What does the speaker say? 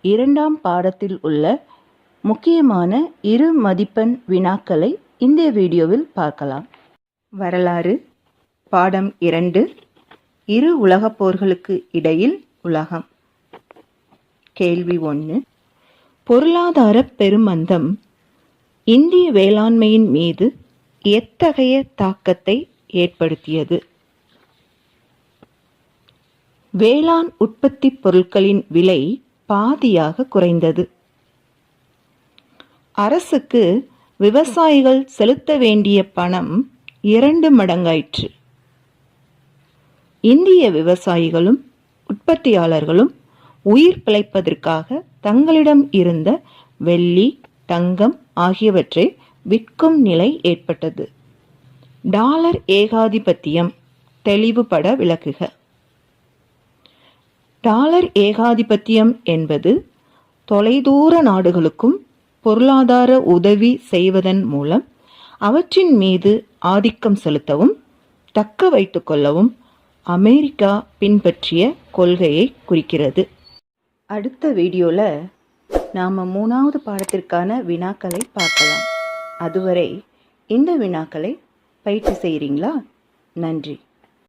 இரண்டாம் பாடத்தில் உள்ள முக்கியமான இரு மதிப்பெண் வினாக்களை இந்த வீடியோவில் பார்க்கலாம். வரலாறு பாடம் 2, இரு உலகப் போர்களுக்கு இடையில் உலகம். கேள்வி 1. பொருளாதார பெருமந்தம் இந்திய வேளாண்மையின் மீது எத்தகைய தாக்கத்தை ஏற்படுத்தியது? வேளாண் உற்பத்தி பொருட்களின் விலை பாதியாக குறைந்தது. அரசுக்கு விவசாயிகள் செலுத்த வேண்டிய பணம் 2 மடங்காயிற்று. இந்திய விவசாயிகளும் உற்பத்தியாளர்களும் உயிர் பிழைப்பதற்காக தங்களிடம் இருந்த வெள்ளி, தங்கம் ஆகியவற்றை விற்கும் நிலை ஏற்பட்டது. டாலர் ஏகாதிபத்தியம் தெளிவுபட விளக்குக. டாலர் ஏகாதிபத்தியம் என்பது தொலைதூர நாடுகளுக்கும் பொருளாதார உதவி செய்வதன் மூலம் அவற்றின் மீது ஆதிக்கம் செலுத்தவும் தக்க வைத்துக் கொள்ளவும் அமெரிக்கா பின்பற்றிய கொள்கையை குறிக்கிறது. அடுத்த வீடியோவில் நாம் 3வது பாடத்திற்கான வினாக்களை பார்க்கலாம். அதுவரை இந்த வினாக்களை பயிற்சி செய்கிறீங்களா? நன்றி.